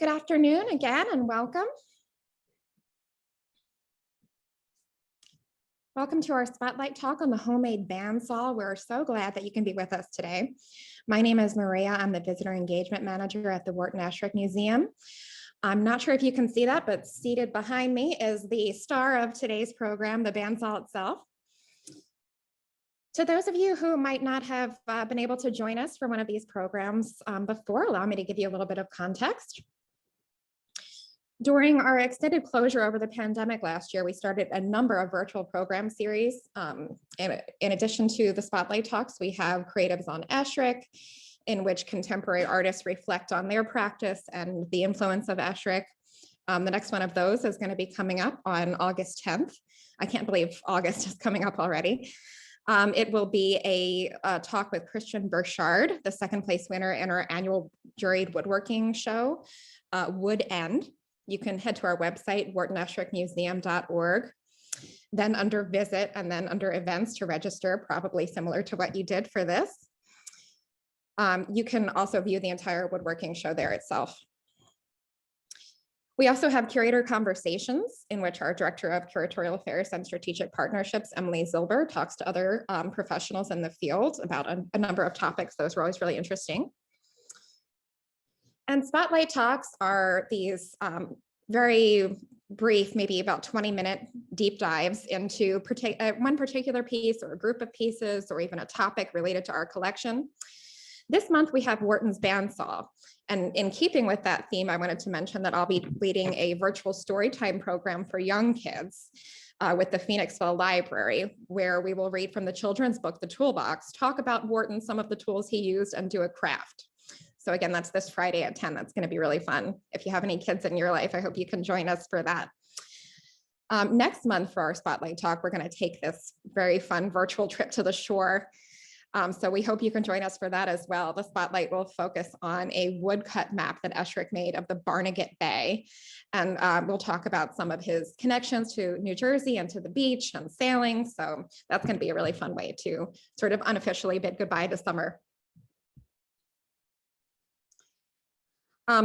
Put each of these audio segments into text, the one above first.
Good afternoon again and welcome. Welcome to our Spotlight Talk on the homemade bandsaw. We're so glad that you can be with us today. My name is Maria. I'm the Visitor Engagement Manager at the Wharton Esherick Museum. I'm not sure if you can see that, but seated behind me is the star of today's program, the bandsaw itself. To those of you who might not have been able to join us for one of these programs before, allow me to give you a little bit of context. During our extended closure over the pandemic last year, we started a number of virtual program series. In addition to the Spotlight Talks, we have Creatives on Esherick, in which contemporary artists reflect on their practice and the influence of Esherick. The next one of those is going to be coming up on August 10th. I can't believe August is coming up already. It will be a talk with Christian Burchard, the second place winner in our annual juried woodworking show, Wood End. You can head to our website, whartonesherickmuseum.org, then under visit and then under events to register, probably similar to what you did for this. You can also view the entire woodworking show there itself. We also have curator conversations in which our Director of Curatorial Affairs and Strategic Partnerships, Emily Zilber, talks to other professionals in the field about a number of topics. Those were always really interesting. And Spotlight Talks are these very brief, maybe about 20-minute deep dives into one particular piece or a group of pieces or even a topic related to our collection. This month we have Wharton's Bandsaw. And in keeping with that theme, I wanted to mention that I'll be leading a virtual storytime program for young kids with the Phoenixville Library, where we will read from the children's book, The Toolbox, talk about Wharton, some of the tools he used, and do a craft. So again, that's this Friday at 10. That's going to be really fun. If you have any kids in your life, I hope you can join us for that. Next month for our Spotlight Talk, we're going to take this very fun virtual trip to the shore. So we hope you can join us for that as well. The Spotlight will focus on a woodcut map that Esherick made of the Barnegat Bay. And we'll talk about some of his connections to New Jersey and to the beach and sailing. So that's going to be a really fun way to sort of unofficially bid goodbye to summer.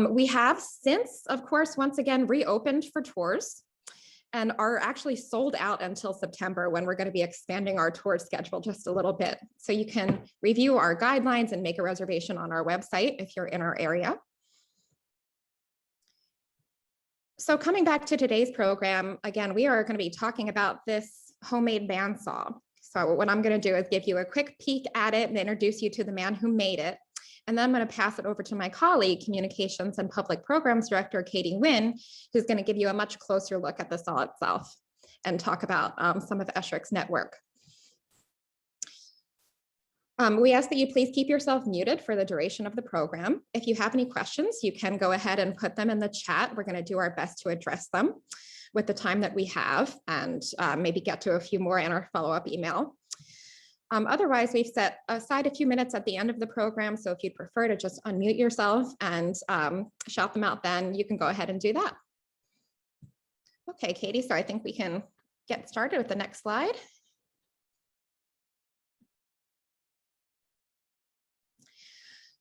We have since, of course, once again, reopened for tours and are actually sold out until September, when we're going to be expanding our tour schedule just a little bit. So you can review our guidelines and make a reservation on our website if you're in our area. So coming back to today's program, again, we are going to be talking about this homemade bandsaw. So what I'm going to do is give you a quick peek at it and introduce you to the man who made it. And then I'm going to pass it over to my colleague, Communications and Public Programs Director, Katie Wynn, who's going to give you a much closer look at the saw itself and talk about some of Esherick's network. We ask that you please keep yourself muted for the duration of the program. If you have any questions, you can go ahead and put them in the chat. We're going to do our best to address them with the time that we have and maybe get to a few more in our follow-up email. Otherwise, we've set aside a few minutes at the end of the program, so if you'd prefer to just unmute yourself and shout them out, then you can go ahead and do that. Okay, Katie, so I think we can get started with the next slide.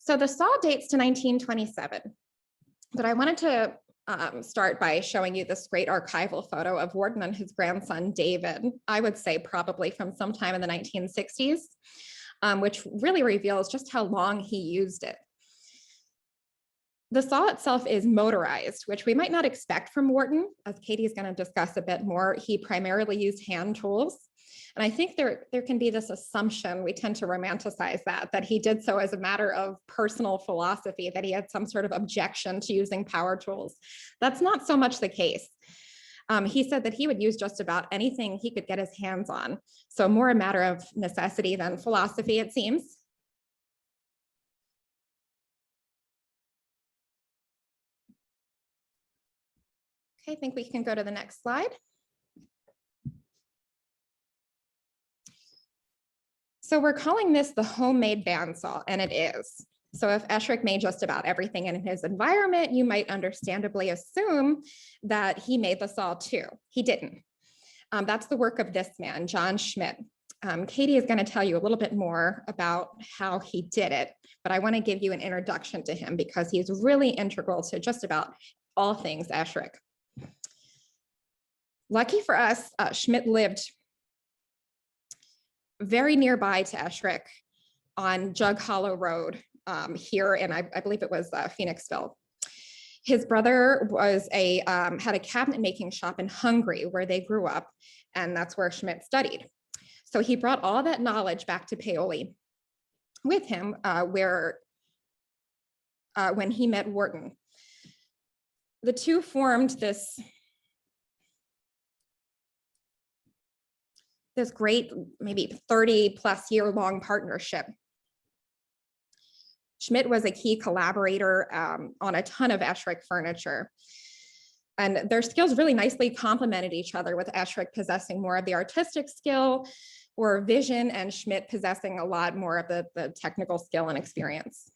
So the saw dates to 1927, but I wanted to start by showing you this great archival photo of Wharton and his grandson, David, I would say probably from sometime in the 1960s, which really reveals just how long he used it. The saw itself is motorized, which we might not expect from Wharton. As Katie's going to discuss a bit more, he primarily used hand tools. And I think there can be this assumption, we tend to romanticize that he did so as a matter of personal philosophy, that he had some sort of objection to using power tools. That's not so much the case. He said that he would use just about anything he could get his hands on. So more a matter of necessity than philosophy, it seems. Okay, I think we can go to the next slide. So we're calling this the homemade bandsaw, and it is. So if Esherick made just about everything in his environment, you might understandably assume that he made the saw too. He didn't. That's the work of this man, John Schmidt. Katie is going to tell you a little bit more about how he did it, but I want to give you an introduction to him because he is really integral to just about all things Esherick. Lucky for us, Schmidt lived very nearby to Esherick on Jug Hollow Road here, and I believe it was Phoenixville. His brother was had a cabinet making shop in Hungary where they grew up, and that's where Schmidt studied. So he brought all that knowledge back to Paoli with him when he met Wharton. The two formed this great, maybe 30+ year long partnership. Schmidt was a key collaborator on a ton of Esherick furniture. And their skills really nicely complemented each other, with Esherick possessing more of the artistic skill or vision and Schmidt possessing a lot more of the technical skill and experience.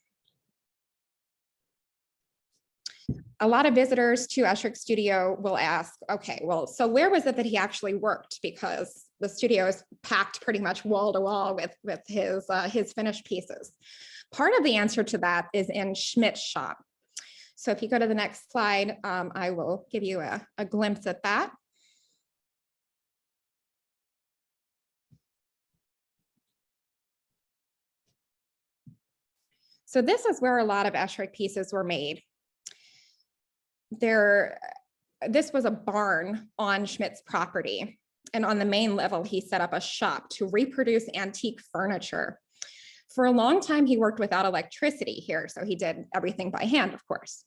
A lot of visitors to Esherick's studio will ask, okay, well, so where was it that he actually worked? Because the studio is packed pretty much wall to wall with his finished pieces. Part of the answer to that is in Schmidt's shop. So if you go to the next slide, I will give you a glimpse at that. So this is where a lot of Esherick pieces were made. This was a barn on Schmidt's property. And on the main level, he set up a shop to reproduce antique furniture. For a long time, he worked without electricity here, so he did everything by hand, of course.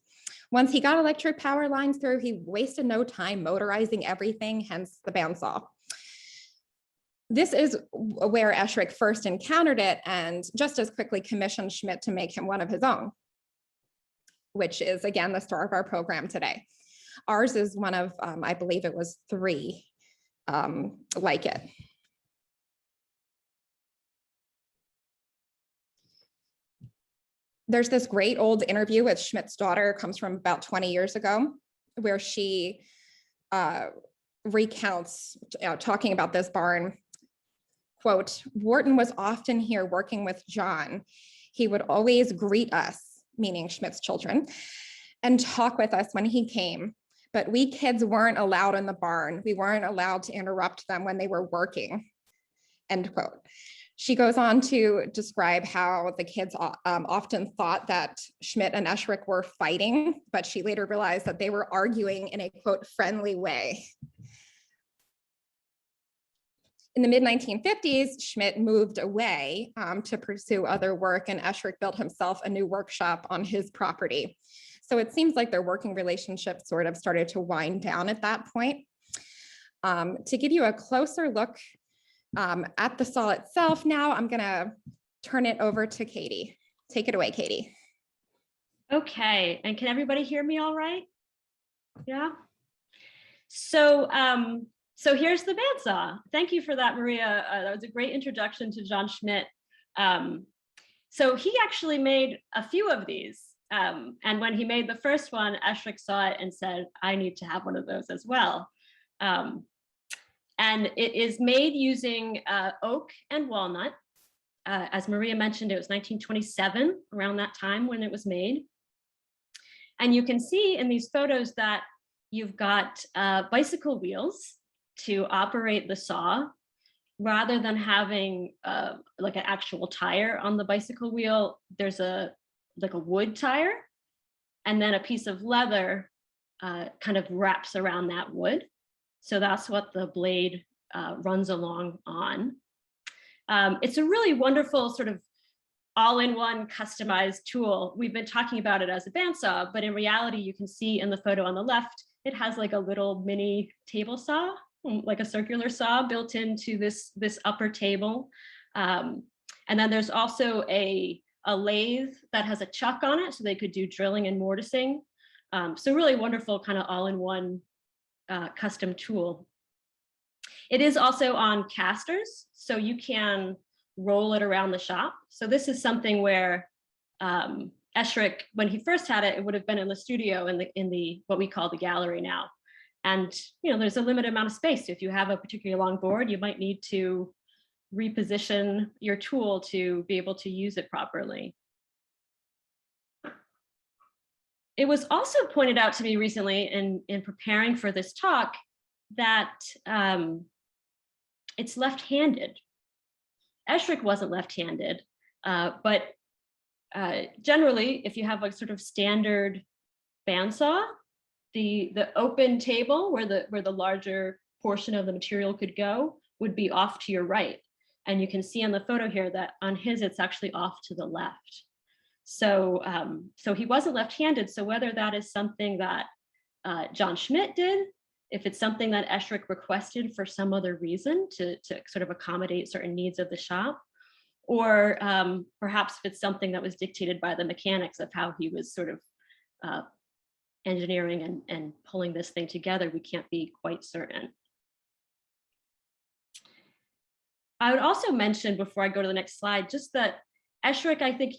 Once he got electric power lines through, he wasted no time motorizing everything, hence the bandsaw. This is where Esherick first encountered it and just as quickly commissioned Schmidt to make him one of his own, which is, again, the star of our program today. Ours is one of, I believe it was 3 like it. There's this great old interview with Schmidt's daughter, comes from about 20 years ago, where she recounts, talking about this barn, quote, "Wharton was often here working with John. He would always greet us," meaning Schmidt's children, "and talk with us when he came. But we kids weren't allowed in the barn. We weren't allowed to interrupt them when they were working," end quote. She goes on to describe how the kids often thought that Schmidt and Esherick were fighting, but she later realized that they were arguing in a, quote, friendly way. In the mid-1950s, Schmidt moved away to pursue other work, and Esherick built himself a new workshop on his property. So it seems like their working relationship sort of started to wind down at that point. To give you a closer look at the saw itself now, I'm gonna turn it over to Katie. Take it away, Katie. Okay, and can everybody hear me all right? Yeah. So, so here's the bandsaw. Thank you for that, Maria. That was a great introduction to John Schmidt. So he actually made a few of these. And when he made the first one, Esherick saw it and said, "I need to have one of those as well." And it is made using oak and walnut. As Maria mentioned, it was 1927, around that time when it was made. And you can see in these photos that you've got bicycle wheels to operate the saw, rather than having like an actual tire on the bicycle wheel. There's like a wood tire, and then a piece of leather kind of wraps around that wood. So that's what the blade runs along on. It's a really wonderful sort of all-in-one customized tool. We've been talking about it as a bandsaw, but in reality, you can see in the photo on the left, it has like a little mini table saw, like a circular saw built into this upper table. And then there's also a lathe that has a chuck on it, so they could do drilling and mortising. So really wonderful kind of all-in-one custom tool. It is also on casters, so you can roll it around the shop. So this is something where Esherick, when he first had it, it would have been in the studio in the what we call the gallery now. And there's a limited amount of space. So if you have a particularly long board, you might need to reposition your tool to be able to use it properly. It was also pointed out to me recently in preparing for this talk that it's left-handed. Esherick wasn't left-handed, but generally, if you have a sort of standard bandsaw, the open table where the larger portion of the material could go would be off to your right. And you can see on the photo here that on his, it's actually off to the left. So, so he wasn't left-handed. So whether that is something that John Schmidt did, if it's something that Esherick requested for some other reason to sort of accommodate certain needs of the shop, or perhaps if it's something that was dictated by the mechanics of how he was sort of engineering and pulling this thing together, we can't be quite certain. I would also mention before I go to the next slide, just that Esherick, I think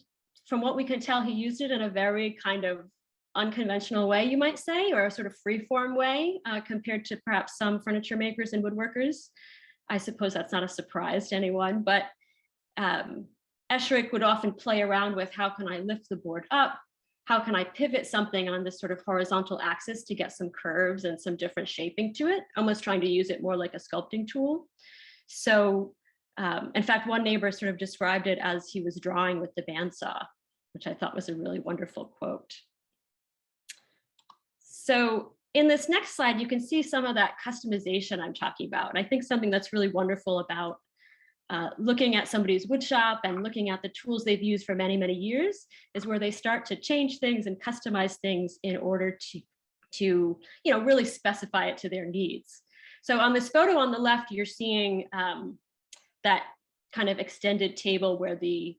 from what we can tell, he used it in a very kind of unconventional way, you might say, or a sort of free-form way compared to perhaps some furniture makers and woodworkers. I suppose that's not a surprise to anyone, but Esherick would often play around with how can I lift the board up? How can I pivot something on this sort of horizontal axis to get some curves and some different shaping to it, almost trying to use it more like a sculpting tool. So in fact, one neighbor sort of described it as he was drawing with the bandsaw, which I thought was a really wonderful quote. So in this next slide, you can see some of that customization I'm talking about. And I think something that's really wonderful about looking at somebody's wood shop and looking at the tools they've used for many, many years is where they start to change things and customize things in order to really specify it to their needs. So on this photo on the left, you're seeing that kind of extended table where the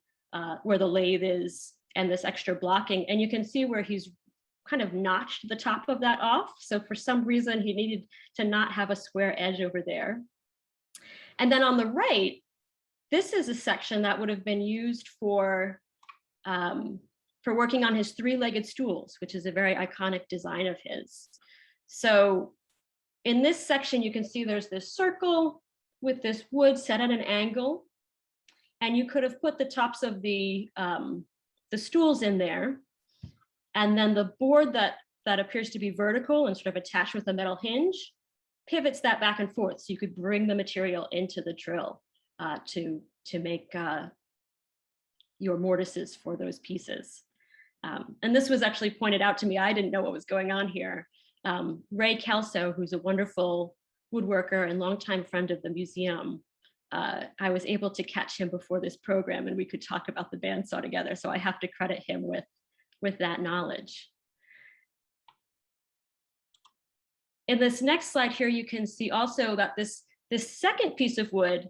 lathe is and this extra blocking. And you can see where he's kind of notched the top of that off. So for some reason, he needed to not have a square edge over there. And then on the right, this is a section that would have been used for working on his three-legged stools, which is a very iconic design of his. So in this section, you can see there's this circle with this wood set at an angle, and you could have put the tops of the stools in there, and then the board that appears to be vertical and sort of attached with a metal hinge pivots that back and forth, so you could bring the material into the drill to make your mortises for those pieces. And this was actually pointed out to me. I didn't know what was going on here. Ray Kelso, who's a wonderful woodworker and longtime friend of the museum, I was able to catch him before this program and we could talk about the bandsaw together. So I have to credit him with that knowledge. In this next slide here, you can see also that this second piece of wood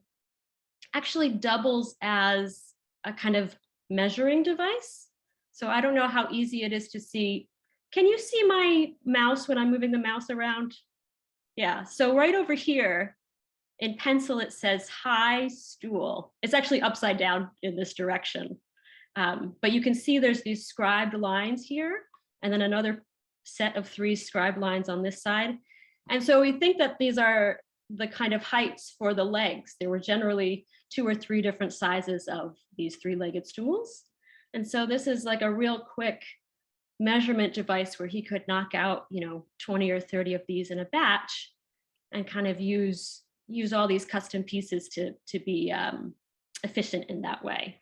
actually doubles as a kind of measuring device. So I don't know how easy it is to see. Can you see my mouse when I'm moving the mouse around? Yeah, so right over here in pencil, it says high stool. It's actually upside down in this direction. But you can see there's these scribed lines here, and then another set of 3 scribed lines on this side. And so we think that these are the kind of heights for the legs. There were generally 2 or 3 different sizes of these 3-legged stools. And so this is like a real quick measurement device where he could knock out, 20 or 30 of these in a batch and kind of use all these custom pieces to be efficient in that way.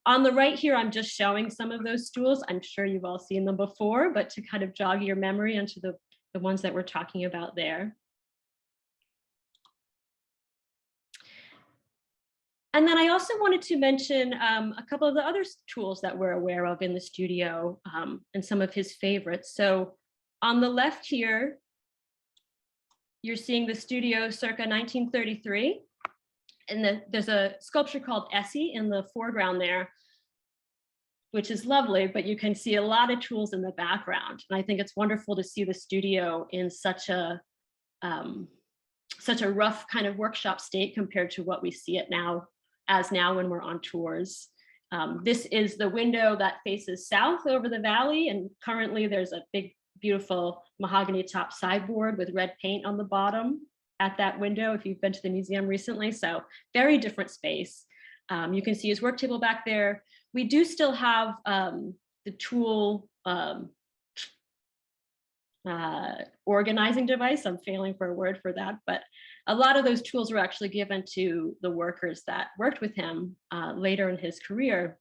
On the right here, I'm just showing some of those stools. I'm sure you've all seen them before, but to kind of jog your memory onto the ones that we're talking about there. And then I also wanted to mention a couple of the other tools that we're aware of in the studio and some of his favorites. So on the left here, you're seeing the studio circa 1933. And there's a sculpture called Essie in the foreground there, which is lovely, but you can see a lot of tools in the background. And I think it's wonderful to see the studio in such a rough kind of workshop state compared to what we see it now when we're on tours. This is the window that faces south over the valley, and currently there's a big, beautiful mahogany top sideboard with red paint on the bottom at that window if you've been to the museum recently. So very different space. You can see his work table back there. We do still have the tool organizing device. I'm failing for a word for that, but a lot of those tools were actually given to the workers that worked with him later in his career.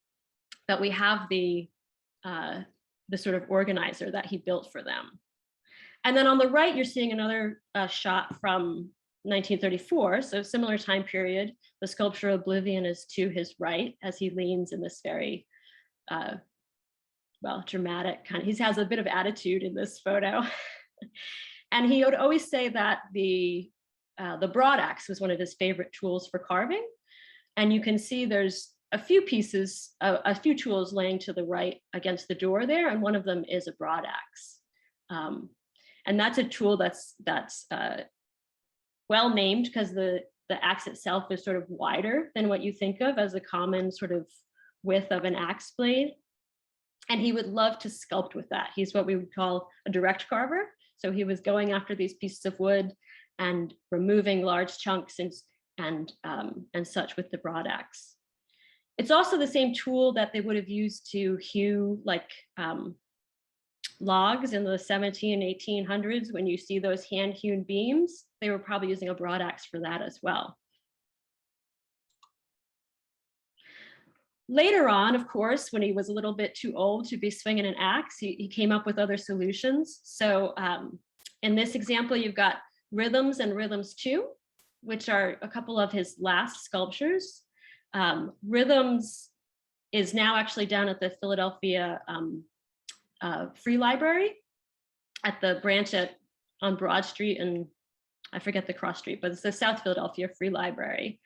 But we have the sort of organizer that he built for them. And then on the right, you're seeing another shot from 1934, so similar time period. The sculpture Oblivion is to his right as he leans in this very, well, dramatic kind of, he has a bit of attitude in this photo. And he would always say that the broad axe was one of his favorite tools for carving. And you can see there's a few pieces, a few tools laying to the right against the door there, and one of them is a broad axe. And that's a tool that's well named because the axe itself is sort of wider than what you think of as a common sort of width of an axe blade. And he would love to sculpt with that. He's what we would call a direct carver. So he was going after these pieces of wood and removing large chunks and such with the broad axe. It's also the same tool that they would have used to hew like logs in the 1700s, 1800s. When you see those hand-hewn beams, they were probably using a broad axe for that as well. Later on, of course, when he was a little bit too old to be swinging an axe, he came up with other solutions. So in this example, you've got Rhythms and Rhythms 2, which are a couple of his last sculptures. Rhythms is now actually down at the Philadelphia Free Library at the branch on Broad Street, and I forget the cross street, but it's the South Philadelphia Free Library,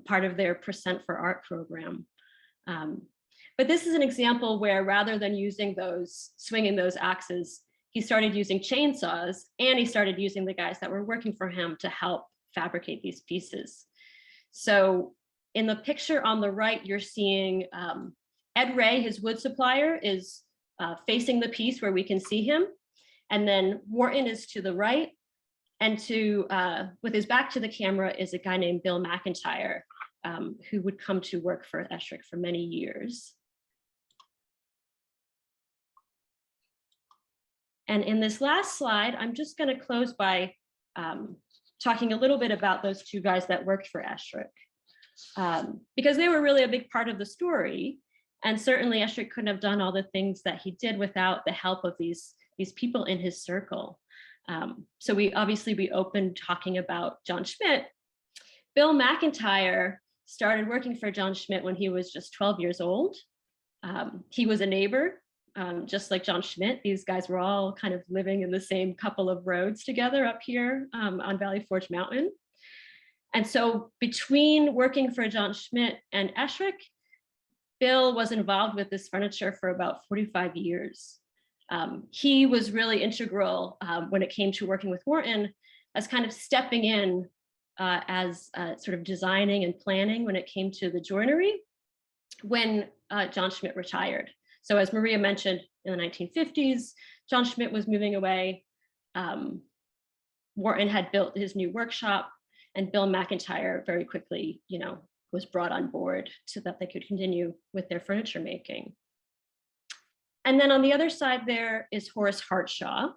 part of their Percent for Art program. But this is an example where rather than swinging those axes, he started using chainsaws, and he started using the guys that were working for him to help fabricate these pieces. So in the picture on the right, you're seeing Ed Ray, his wood supplier, is facing the piece where we can see him. And then Wharton is to the right, and with his back to the camera is a guy named Bill McIntyre, who would come to work for Esherick for many years. And in this last slide, I'm just going to close by talking a little bit about those two guys that worked for Esherick, because they were really a big part of the story. And certainly Esherick couldn't have done all the things that he did without the help of these people in his circle. So we opened talking about John Schmidt. Bill McIntyre started working for John Schmidt when he was just 12 years old. He was a neighbor, just like John Schmidt. These guys were all kind of living in the same couple of roads together up here on Valley Forge Mountain. And so between working for John Schmidt and Esherick, Bill was involved with this furniture for about 45 years. He was really integral when it came to working with Wharton as kind of stepping in as sort of designing and planning when it came to the joinery when John Schmidt retired. So as Maria mentioned, in the 1950s, John Schmidt was moving away. Wharton had built his new workshop, and Bill McIntyre very quickly, was brought on board so that they could continue with their furniture making. And then on the other side there is Horace Hartshaw.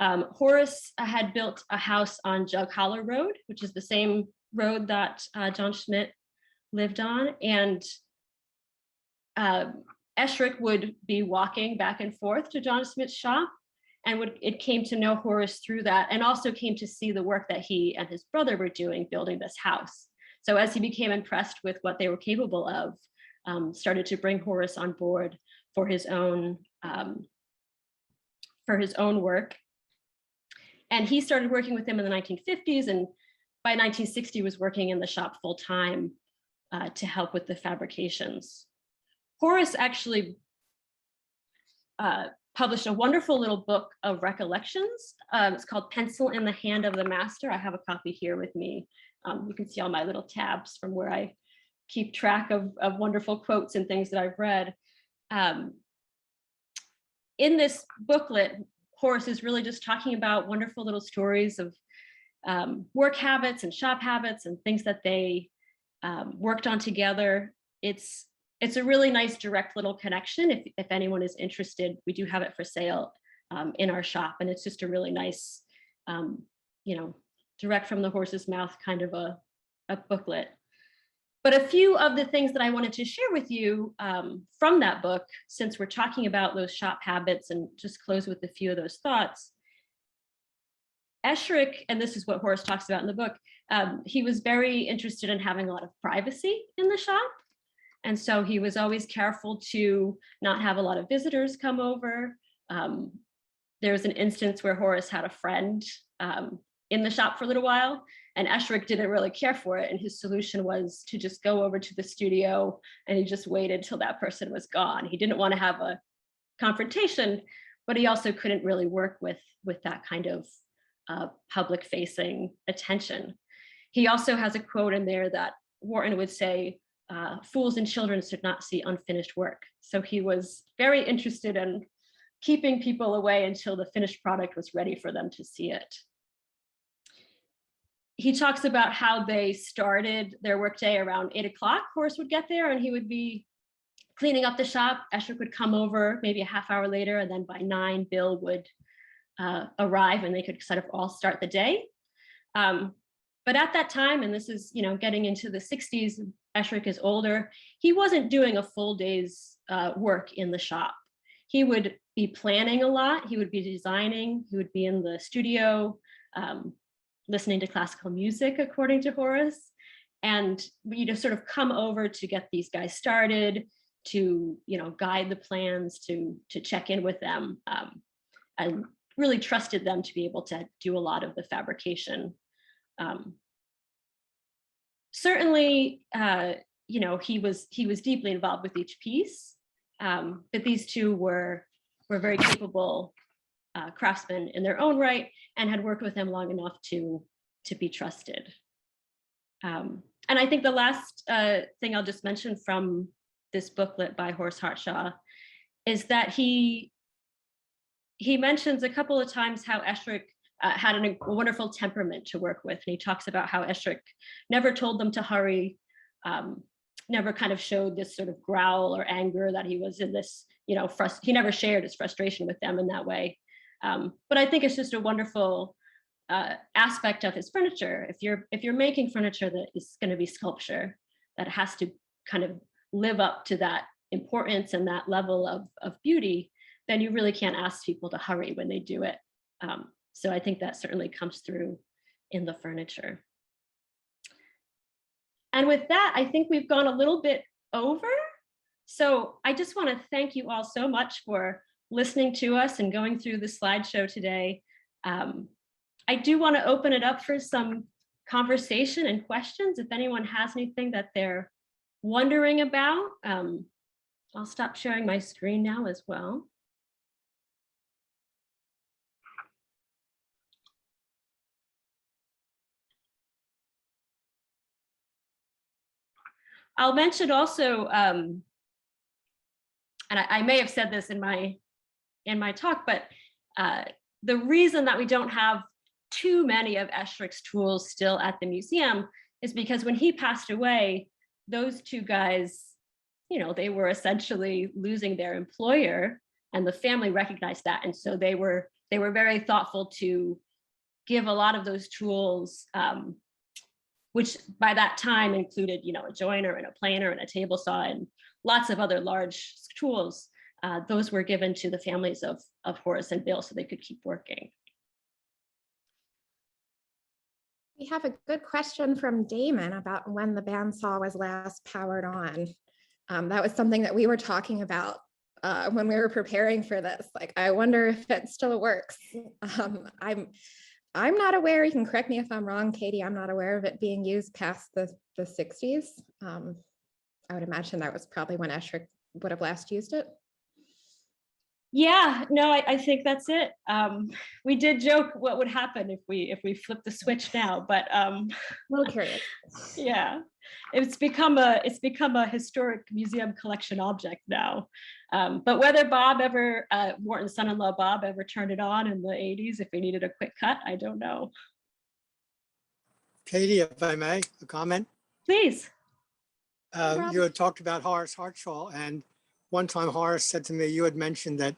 Horace had built a house on Jug Hollow Road, which is the same road that John Schmidt lived on. And Esherick would be walking back and forth to John Schmidt's shop, and it came to know Horace through that, and also came to see the work that he and his brother were doing building this house. So as he became impressed with what they were capable of, started to bring Horace on board for his own work. And he started working with him in the 1950s, and by 1960 was working in the shop full time to help with the fabrications. Horace actually published a wonderful little book of recollections. It's called Pencil in the Hand of the Master. I have a copy here with me. You can see all my little tabs from where I keep track of wonderful quotes and things that I've read. In this booklet, Horace is really just talking about wonderful little stories of work habits and shop habits and things that they worked on together. It's a really nice direct little connection. If anyone is interested, we do have it for sale in our shop, and it's just a really nice, direct from the horse's mouth kind of a booklet. But a few of the things that I wanted to share with you from that book, since we're talking about those shop habits, and just close with a few of those thoughts. Esherick, and this is what Horace talks about in the book, he was very interested in having a lot of privacy in the shop. And so he was always careful to not have a lot of visitors come over. There was an instance where Horace had a friend in the shop for a little while, and Esherick didn't really care for it. And his solution was to just go over to the studio, and he just waited till that person was gone. He didn't want to have a confrontation, but he also couldn't really work with that kind of public facing attention. He also has a quote in there that Wharton would say, fools and children should not see unfinished work. So he was very interested in keeping people away until the finished product was ready for them to see it. He talks about how they started their workday around 8 o'clock. Horace would get there and he would be cleaning up the shop. Esherick would come over maybe a half hour later, and then by 9, Bill would arrive and they could sort of all start the day. But at that time, and this is, getting into the 60s, Esherick is older, he wasn't doing a full day's work in the shop. He would be planning a lot, he would be designing, he would be in the studio, listening to classical music, according to Horace. And we'd just sort of come over to get these guys started, to guide the plans, to check in with them, and really trusted them to be able to do a lot of the fabrication. Certainly, he was deeply involved with each piece, but these two were very capable craftsmen in their own right, and had worked with him long enough to be trusted. And I think the last thing I'll just mention from this booklet by Horace Hartshaw is that he mentions a couple of times how Esherick had a wonderful temperament to work with. And he talks about how Esherick never told them to hurry, never kind of showed this sort of growl or anger that he was in this, he never shared his frustration with them in that way. But I think it's just a wonderful aspect of his furniture. If you're making furniture that is going to be sculpture, that has to kind of live up to that importance and that level of beauty, then you really can't ask people to hurry when they do it. So I think that certainly comes through in the furniture. And with that, I think we've gone a little bit over. So I just want to thank you all so much for listening to us and going through the slideshow today. I do want to open it up for some conversation and questions. If anyone has anything that they're wondering about, I'll stop sharing my screen now as well. I'll mention also, and I may have said this in my talk, but the reason that we don't have too many of Esherick's tools still at the museum is because when he passed away, those two guys, they were essentially losing their employer, and the family recognized that. And so they were very thoughtful to give a lot of those tools, which by that time included, a joiner and a planer and a table saw and lots of other large tools. Those were given to the families of Horace and Bill so they could keep working. We have a good question from Damon about when the bandsaw was last powered on. That was something that we were talking about when we were preparing for this. Like, I wonder if it still works. I'm not aware, you can correct me if I'm wrong, Katie, I'm not aware of it being used past the 60s. I would imagine that was probably when Esherick would have last used it. Yeah, no, I think that's it. We did joke what would happen if we flip the switch now, but a little curious. Yeah, it's become a historic museum collection object now. But whether Bob ever, Wharton's son-in-law Bob ever turned it on in the 80s if we needed a quick cut, I don't know. Katie, if I may, a comment. Please. You had talked about Horace Hartshaw, and one time Horace said to me, you had mentioned that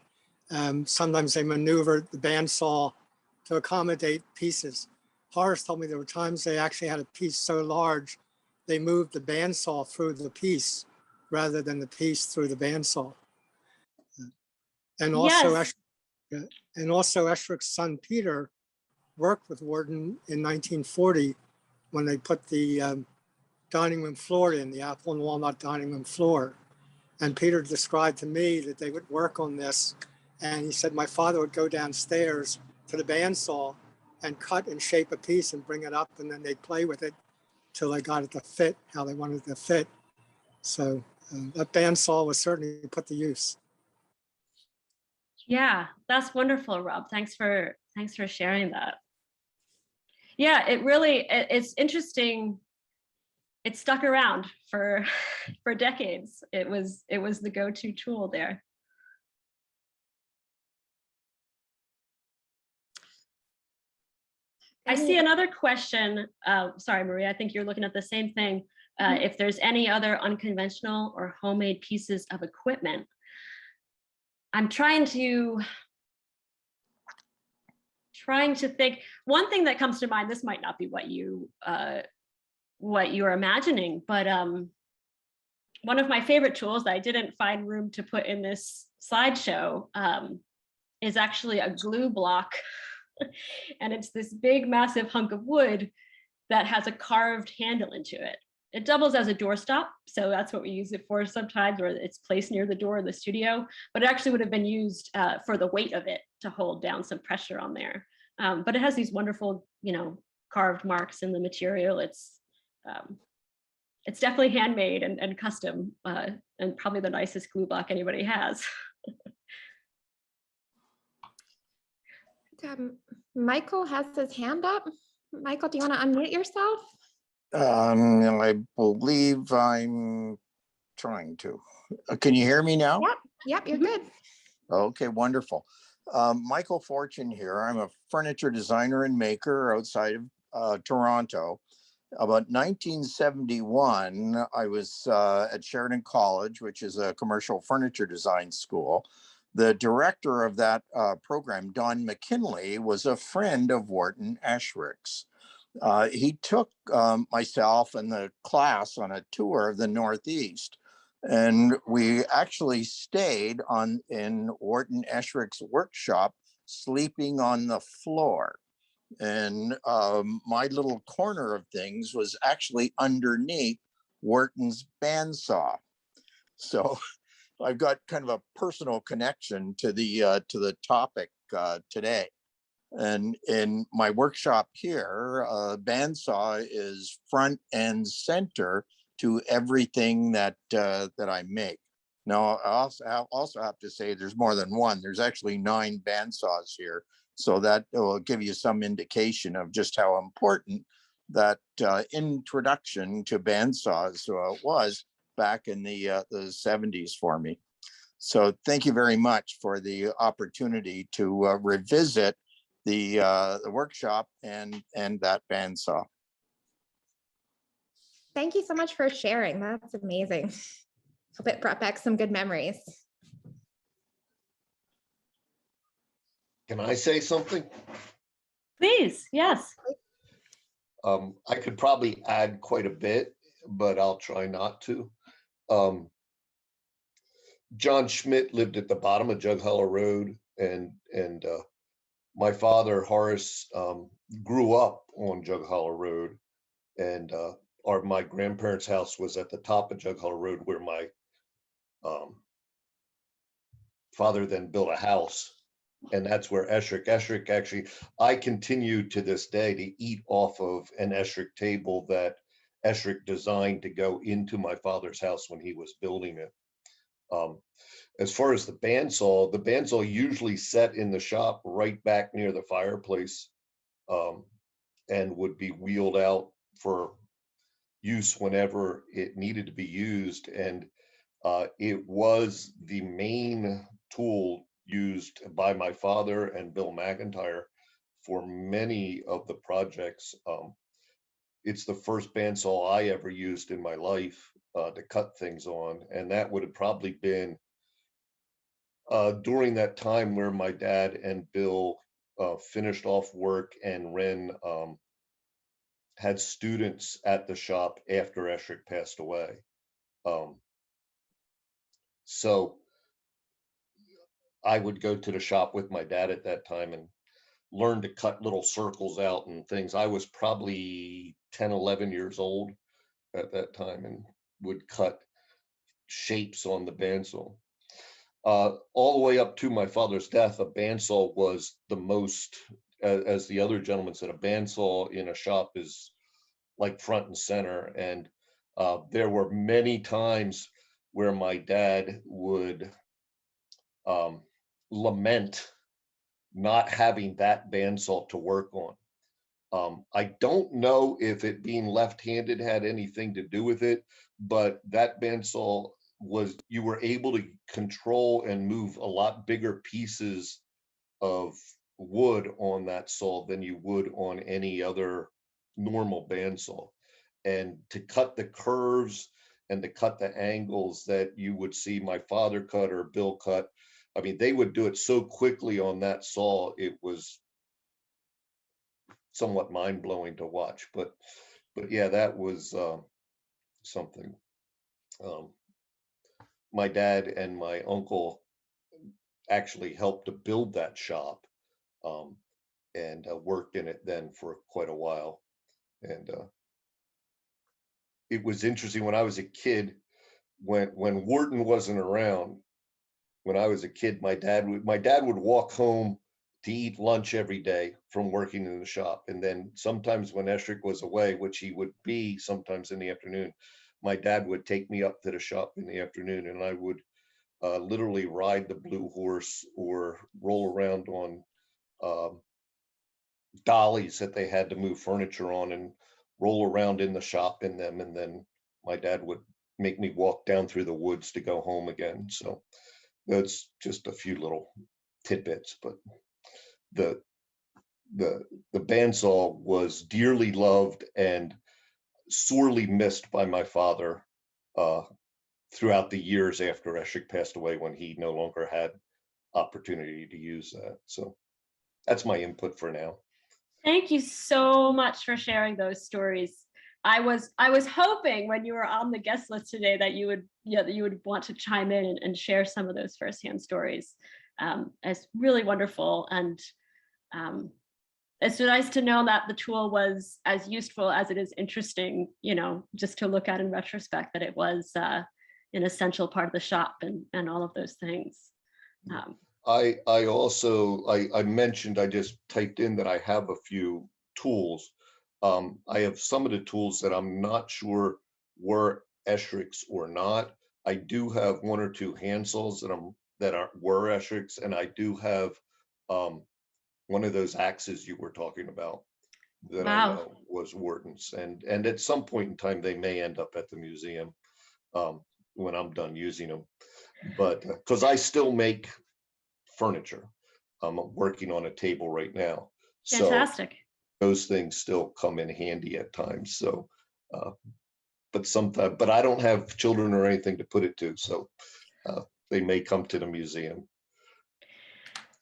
sometimes they maneuvered the bandsaw to accommodate pieces. Horace told me there were times they actually had a piece so large, they moved the bandsaw through the piece rather than the piece through the bandsaw. And also, Yes. Esherick's son, Peter, worked with Wharton in 1940 when they put the dining room floor in, the apple and walnut dining room floor. And Peter described to me that they would work on this. And he said, my father would go downstairs to the bandsaw and cut and shape a piece and bring it up. And then they'd play with it till they got it to fit how they wanted it to fit. So that bandsaw was certainly put to use. Yeah, that's wonderful, Rob. Thanks for sharing that. Yeah, it's interesting. It stuck around for decades. It was the go-to tool there. I see another question. Sorry, Maria, I think you're looking at the same thing. If there's any other unconventional or homemade pieces of equipment. I'm trying to think. One thing that comes to mind, this might not be what you're imagining, but one of my favorite tools that I didn't find room to put in this slideshow is actually a glue block. And it's this big, massive hunk of wood that has a carved handle into it. It doubles as a doorstop, so that's what we use it for sometimes, or it's placed near the door of the studio, but it actually would have been used for the weight of it to hold down some pressure on there. But it has these wonderful, carved marks in the material. It's definitely handmade and custom, and probably the nicest glue block anybody has. Michael has his hand up. Michael, do you want to unmute yourself? I believe I'm trying to. Can you hear me now? Yep, you're good. Okay, wonderful. Michael Fortune here. I'm a furniture designer and maker outside of Toronto. About 1971, I was at Sheridan College, which is a commercial furniture design school. The director of that program, Don McKinley, was a friend of Wharton Esherick's. He took myself and the class on a tour of the Northeast, and we actually stayed in Wharton Esherick's workshop, sleeping on the floor. And my little corner of things was actually underneath Wharton's bandsaw. So I've got kind of a personal connection to the topic today. And in my workshop here, bandsaw is front and center to everything that I make. Now, I also have to say there's more than one. There's actually 9 bandsaws here. So that will give you some indication of just how important that introduction to bandsaws was back in the 70s for me. So thank you very much for the opportunity to revisit the workshop and that bandsaw. Thank you so much for sharing. That's amazing. Hope it brought back some good memories. Can I say something? Please, yes. I could probably add quite a bit, but I'll try not to. John Schmidt lived at the bottom of Jug Hollow Road, and my father, Horace, grew up on Jug Hollow Road, and my grandparents' house was at the top of Jug Hollow Road, where my father then built a house, and that's where Esherick actually, I continue to this day to eat off of an Esherick table that Esherick designed to go into my father's house when he was building it. As far as the bandsaw usually sat in the shop right back near the fireplace, and would be wheeled out for use whenever it needed to be used. And it was the main tool used by my father and Bill McIntyre for many of the projects. it's the first bandsaw I ever used in my life to cut things on. And that would have probably been during that time where my dad and Bill finished off work, and Ren had students at the shop after Esherick passed away. So I would go to the shop with my dad at that time and learn to cut little circles out and things. I was probably 10, 11 years old at that time and would cut shapes on the bandsaw. All the way up to my father's death, a bandsaw was the most, as the other gentleman said, a bandsaw in a shop is like front and center. And there were many times where my dad would lament not having that bandsaw to work on. I don't know if it being left-handed had anything to do with it, but that bandsaw was, you were able to control and move a lot bigger pieces of wood on that saw than you would on any other normal bandsaw. And to cut the curves and to cut the angles that you would see my father cut or Bill cut, I mean, they would do it so quickly on that saw, it was somewhat mind-blowing to watch. But yeah, that was something. My dad and my uncle actually helped to build that shop, and worked in it then for quite a while. And it was interesting when I was a kid, when Wharton wasn't around. When I was a kid, my dad would walk home to eat lunch every day from working in the shop. And then sometimes when Esherick was away, which he would be sometimes in the afternoon, my dad would take me up to the shop in the afternoon, and I would literally ride the blue horse or roll around on dollies that they had to move furniture on and roll around in the shop in them. And then my dad would make me walk down through the woods to go home again. So that's just a few little tidbits, but the bandsaw was dearly loved and sorely missed by my father throughout the years after Esherick passed away, when he no longer had opportunity to use that. So that's my input for now. Thank you so much for sharing those stories. I was hoping when you were on the guest list today that you would want to chime in and share some of those firsthand stories. It's really wonderful, and it's nice to know that the tool was as useful as it is interesting. Just to look at in retrospect, that it was an essential part of the shop and all of those things. I also mentioned, I just typed in that I have a few tools. I have some of the tools that I'm not sure were Esherick's or not. I do have one or two hand saws that were Esherick's, and I do have one of those axes you were talking about that I know was Wharton's, and at some point in time they may end up at the museum when I'm done using them. But because I still make furniture, I'm working on a table right now. Fantastic. So those things still come in handy at times. So, but I don't have children or anything to put it to, so they may come to the museum.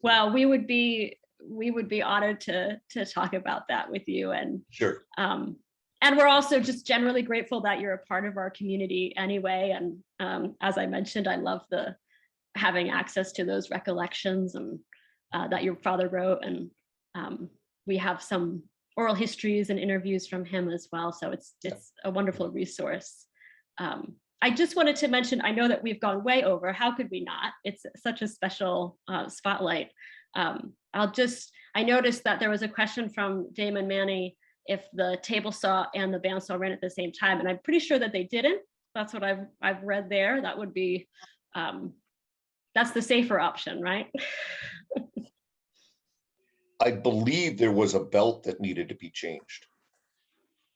Well, we would be honored to talk about that with you, and sure. And we're also just generally grateful that you're a part of our community anyway. And as I mentioned, I love having access to those recollections and that your father wrote, and we have some oral histories and interviews from him as well. So it's a wonderful resource. I just wanted to mention, I know that we've gone way over. How could we not? It's such a special spotlight. I noticed that there was a question from Damon Manny if the table saw and the bandsaw ran at the same time, and I'm pretty sure that they didn't. That's what I've read there. That would be that's the safer option, right? I believe there was a belt that needed to be changed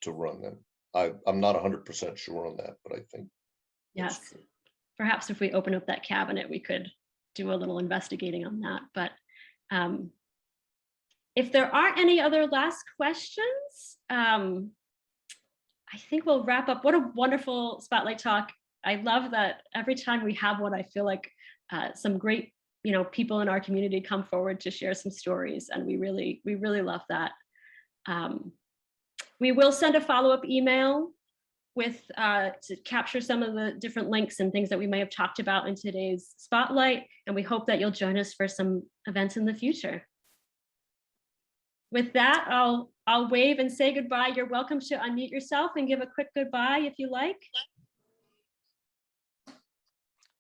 to run them. I'm not 100% sure on that, but I think. Yes. Perhaps if we open up that cabinet, we could do a little investigating on that. But if there aren't any other last questions, I think we'll wrap up. What a wonderful spotlight talk. I love that every time we have one, I feel like some great, people in our community come forward to share some stories, and we really love that. We will send a follow-up email with to capture some of the different links and things that we may have talked about in today's spotlight, and we hope that you'll join us for some events in the future. With that, I'll wave and say goodbye. You're welcome to unmute yourself and give a quick goodbye if you like.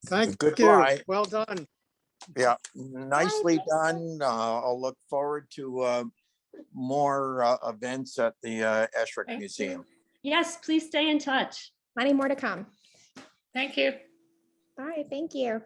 Thank you. Goodbye. Well done. Yeah, nicely done. I'll look forward to more events at the Esherick Thank Museum. Yes, please stay in touch. Plenty more to come. Thank you. All right, thank you.